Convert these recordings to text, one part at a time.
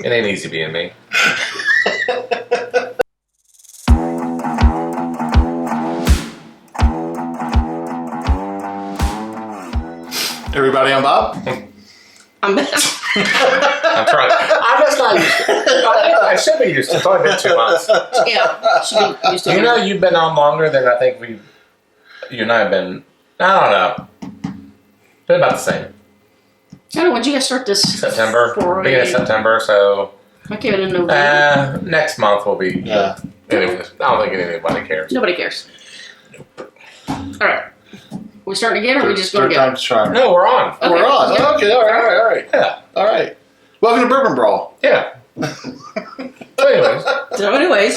It ain't easy being me. Everybody, I'm Bob. I'm I'm trying. I'm just not used to it. I should be used to it. It's only been 2 months. Yeah, should be used to it. You know, you've been on longer than I think you and I have been. I don't know. Been about the same. I don't know, when did you guys start this? September. Beginning of September, so. I came in November. Next month will be. Yeah. Anyway, I don't think anybody cares. Nobody cares. Alright. We starting again, or we just going Third to go? time's charm. No, we're on. Okay. We're on. Yeah. Okay, all right. Yeah. All right. Welcome to Bourbon Brawl. Yeah. So anyways,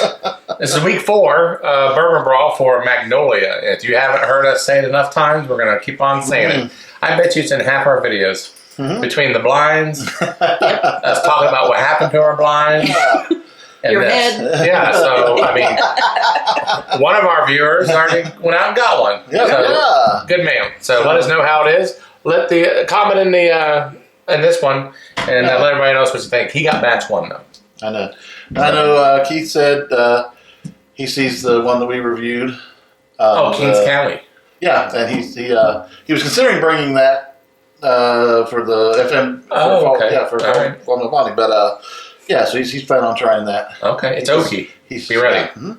this is week 4, Bourbon Brawl for Magnolia. If you haven't heard us say it enough times, we're going to keep on saying it. I bet you it's in half our videos. Between the blinds, us talking about what happened to our blinds, and Your this. head. Yeah, so, I mean, one of our viewers already went out and got one. Yeah. So, good man. So let us know how it is. Let the comment in this one, and let everybody know what you think. He got batch 1 though. I know. Keith said he sees the one that we reviewed. Kings County. Yeah, and he was considering bringing that for the FM. For Fall Bonnie, but yeah, so he's planning on trying that. Okay, it's oaky. Be ready. Yeah. Mm-hmm.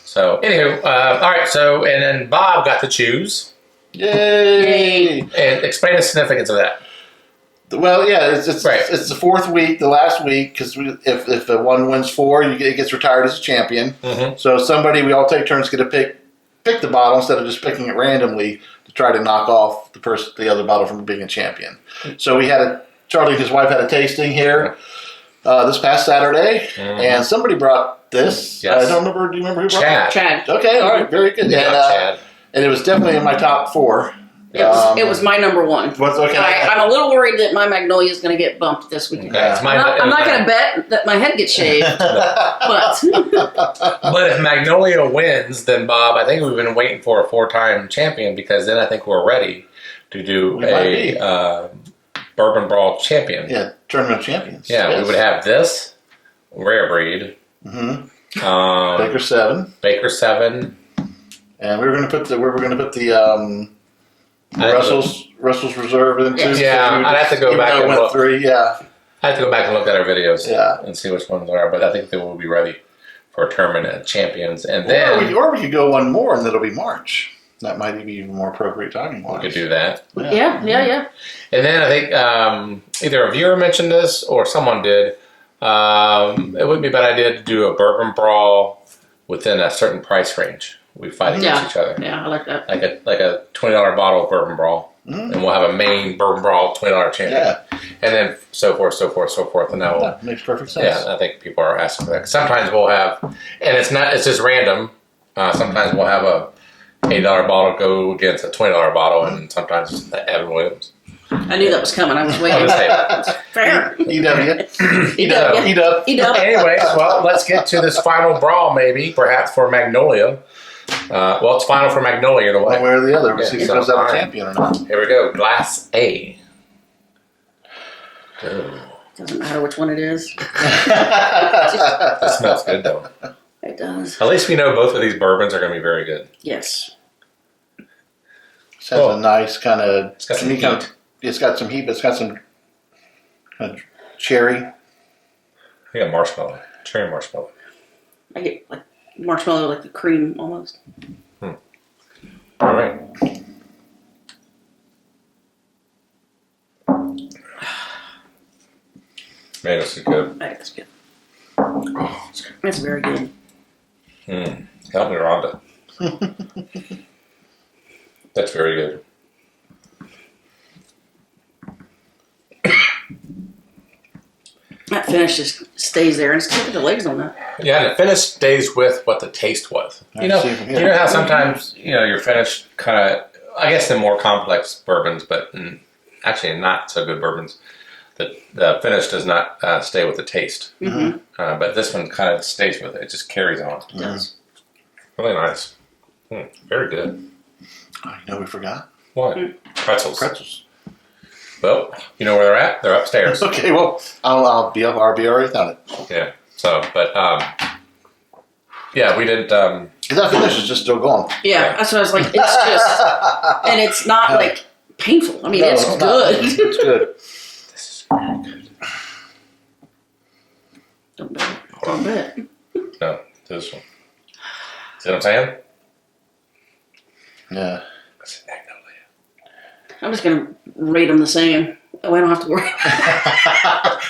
So anywho, all right. So and then Bob got to choose. Yay! And explain the significance of that. Well, yeah, it's Right. It's the 4th week, the last week, because if one wins 4, it gets retired as a champion. So we all take turns, get to pick the bottle instead of just picking it randomly to try to knock off the other bottle from being a champion. So Charlie and his wife had a tasting here this past Saturday, and somebody brought this. Yes. I don't remember. Do you remember who brought it? Chad. Okay, all right, very good. Chad. And it was definitely in my top 4. It was my number 1. What's okay? I'm a little worried that my Magnolia is going to get bumped this weekend. Okay, it's I'm not going to bet that my head gets shaved, but if Magnolia wins, then Bob, I think we've been waiting for a 4-time champion, because then I think we're ready to do a Bourbon Brawl champion. Yeah, tournament of champions. Yeah, yes. we would have this rare breed. Baker 7. Baker 7. And we were going to put the Russell's Reserve in too. Yeah, I'd have to go back and look. 3, yeah. I have to go back and look at our videos, Yeah. and see which ones are. But I think they will be ready for a tournament of champions, and then Or we could go one more, and it'll be March. That might be even more appropriate timing wise. we could do that. yeah. And then I think either a viewer mentioned this or someone did. It wouldn't be a bad idea to do a Bourbon Brawl within a certain price range. We fight against each other. Yeah, I like that. Like a $20 bottle of Bourbon Brawl, and we'll have a main Bourbon Brawl $20 champion. Yeah. And then so forth, and that will. That makes perfect sense. Yeah, I think people are asking for that. Sometimes we'll have, and it's just random. Sometimes we'll have a $8 bottle go against a $20 bottle, and sometimes it's the Evan Williams. I knew that was coming. I was I'll waiting. just say Fair. EW. EW. Anyways, well, let's get to this final brawl, maybe, perhaps for Magnolia. Well, it's final for Magnolia in a way. One way or the other. We'll see if he so goes out a fine. champion or not. Here we go. Glass A. Doesn't matter which one it is. That smells good, though. It does. At least we know both of these bourbons are going to be very good. Yes. It has a nice kind of. It's got some heat. It's got some heat, but it's got some kind of cherry. I got marshmallow. Cherry marshmallow. I get like marshmallow, like the cream almost. All right. Man, this is good. That's good. Oh, it's good. That's very good. Help me, Rhonda. That's very good. That finish just stays there, and it's look at the legs on that. Yeah, and the finish stays with what the taste was. You know how sometimes your finish kind of, I guess, in more complex bourbons, but actually not so good bourbons, the finish does not stay with the taste. But this one kind of stays with it. It just carries on. It does. Really nice. Very good. Oh, you know we forgot? What? Pretzels. Pretzels. Well, You know where they're at? They're upstairs. Okay, well, I'll be already done it. Yeah. So, but yeah, we didn't. Because that finish is just still going. Yeah, that's what I was like. It's just, and it's not like painful. I mean, it's not. good. It's good. This is good. Don't bet. Don't bet. No, this one. See what I'm saying? Yeah. That's Magnolia. I'm just gonna rate them the same. Oh, I don't have to worry.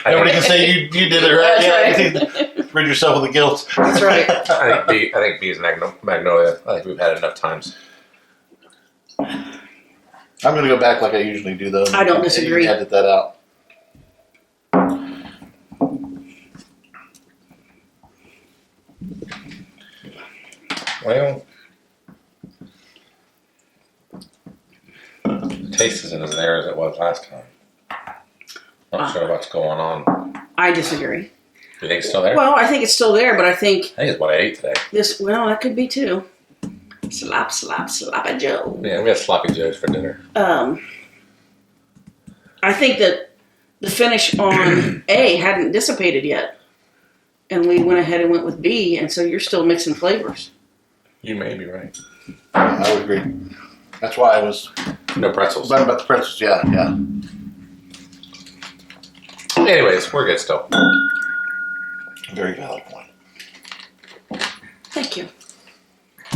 Nobody can say you did it right. That's Yeah, rid yourself of the guilt. That's right. I think B is Magnolia. I think we've had it enough times. I'm going to go back like I usually do, though. I don't disagree. Edit that out. Well, the taste isn't as there as it was last time. Not sure what's going on. I disagree. You think it's still there? Well, I think it's still there, but I think I think it's what I ate today. well, that could be too. Slap, slap, slap Joe. Yeah, we had sloppy joes for dinner. I think that the finish on A hadn't dissipated yet. And we went ahead and went with B, and so you're still mixing flavors. You may be right. I would agree. That's why I was No pretzels. talking about the pretzels. Yeah. Anyways, we're good still. Very valid point. Thank you.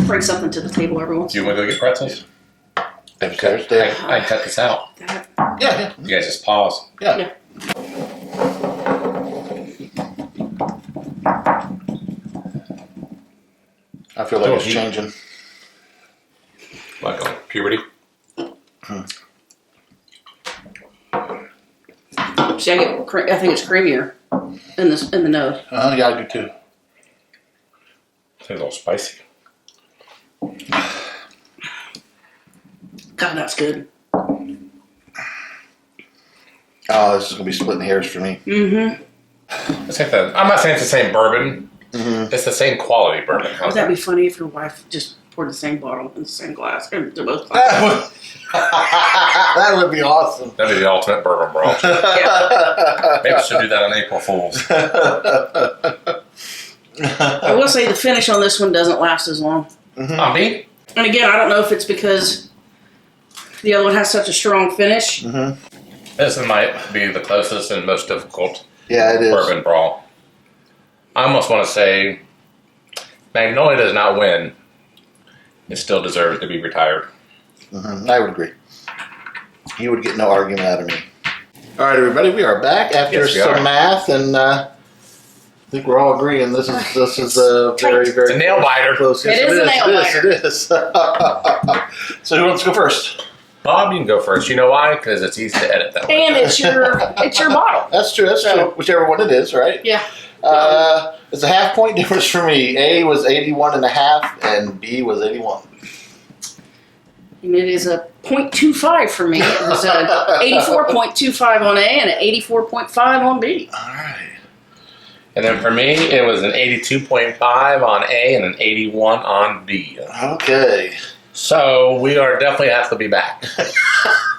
Bring something to the table every once Do you in a want to go get pretzels? Upstairs, I Dave. can cut this out. while. Yeah. You guys just pause. Yeah. I feel like it's changing. Like on puberty. See, I think it's creamier in the nose. Yeah, I do too. It's a little spicy. God, that's good. Oh, this is gonna be splitting hairs for me. Mm-hmm. I'm not saying it's the same bourbon. Mm-hmm. It's the same quality bourbon. Would that be funny if your wife just poured the same bottle in the same glass? Or they're both glasses. That would be awesome. That'd be the ultimate bourbon brawl. Yeah. Maybe we should do that on April Fools. I will say the finish on this one doesn't last as long. Mm-hmm. On me? And again, I don't know if it's because the other one has such a strong finish. Mm-hmm. This might be the closest and most difficult Yeah, it is. bourbon brawl. I almost want to say Magnolia does not win. It still deserves to be retired. Mm-hmm. I would agree. You would get no argument out of me. All right, everybody, we are back after Yes, we some are. math, and I think we're all agreeing this is a very, very It's a nail biter. close. It is a nail biter. It is. So who wants to go first? Bob, you can go first. You know why? Because it's easy to edit that way. And it's your bottle. That's true. That's true. Whichever one it is, right? Yeah. It's a half point difference for me. A was 81.5 and B was 81. And it is a 0.25 for me. It was a 84.25 on A and an 84.5 on B. All right. And then for me, it was an 82.5 on A and an 81 on B. Okay. So we are definitely have to be back.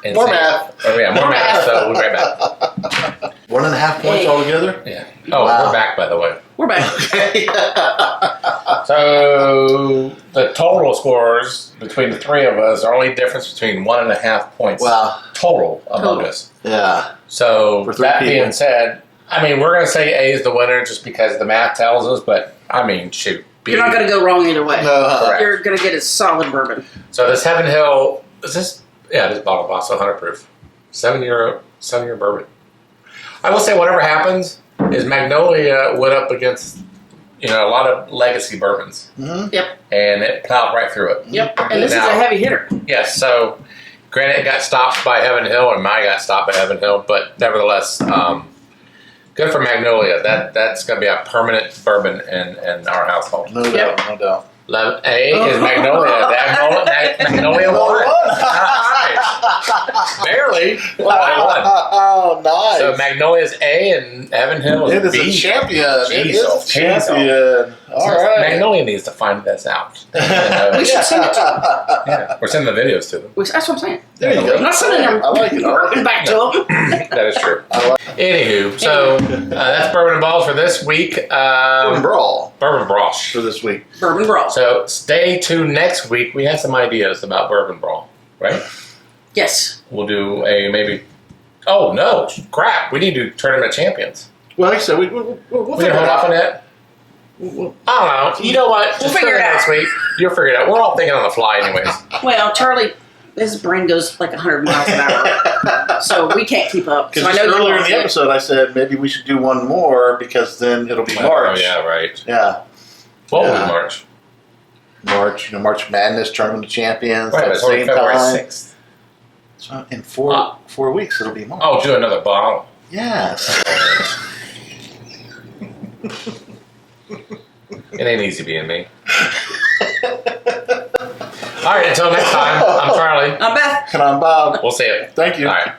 And More see- math. Oh yeah, more math. So we'll be right back. 1.5 points altogether? Yeah. Oh, Wow. we're back, by the way. We're back. Okay. So the total scores between the three of us are only difference between 1.5 points Wow. total among us. Yeah. So For three that people. being said, I mean we're gonna say A is the winner just because the math tells us, but I mean shoot. B. You're not going to go wrong either way. No. Correct. You're going to get a solid bourbon. So this Heaven Hill is this? Yeah, this bottle boss 100 proof, 7-year bourbon. I will say whatever happens is Magnolia went up against a lot of legacy bourbons, Mm-hmm. Yep. and it plowed right through it. Yep. And this is Now- a heavy hitter. Yes, so granted it got stopped by Heaven Hill and mine got stopped by Heaven Hill, but nevertheless, good for Magnolia. That's going to be a permanent bourbon in our household. No doubt. No doubt. A is Magnolia. Magnolia won. Nice. Barely. But I won. Oh, nice. So Magnolia's A and Heaven Hill It is is B. a champion. It is Jeez, a champion. All right. Magnolia needs to find this out. We should send it to them. Yeah, we're sending the videos to them. That's what I'm saying. There you go. I'm not sending them I like it. bourbon back to them. That is true. I like Anywho, so that's Bourbon and Ballz for this week. Bourbon Brawl Bourbon Brawl. for this week. Bourbon Brawl. So stay tuned next week. We have some ideas about Bourbon Brawl, right? Yes. We'll do a maybe. Oh no! Crap! We need to do tournament champions. Well, like I said, we'll We figure can it hold off out. on that. I don't know. You know what? Just figure it out. next week. You'll figure it out. We're all thinking on the fly, anyways. Well, Charlie, his brain goes like 100 miles an hour, so we can't keep up. So Because I know earlier in you the episode, I said maybe we should do one more because then it'll be Oh March. yeah, right. Yeah. What Yeah. was March? March, March Madness Tournament of Champions Right, at the it's only same February time. 6th. So in 4 weeks, it'll be March. Oh, do another bottle. Yes. It ain't easy being me. All right, until next time, I'm Charlie. I'm Beth. And I'm Bob. We'll see you. Thank you. All right.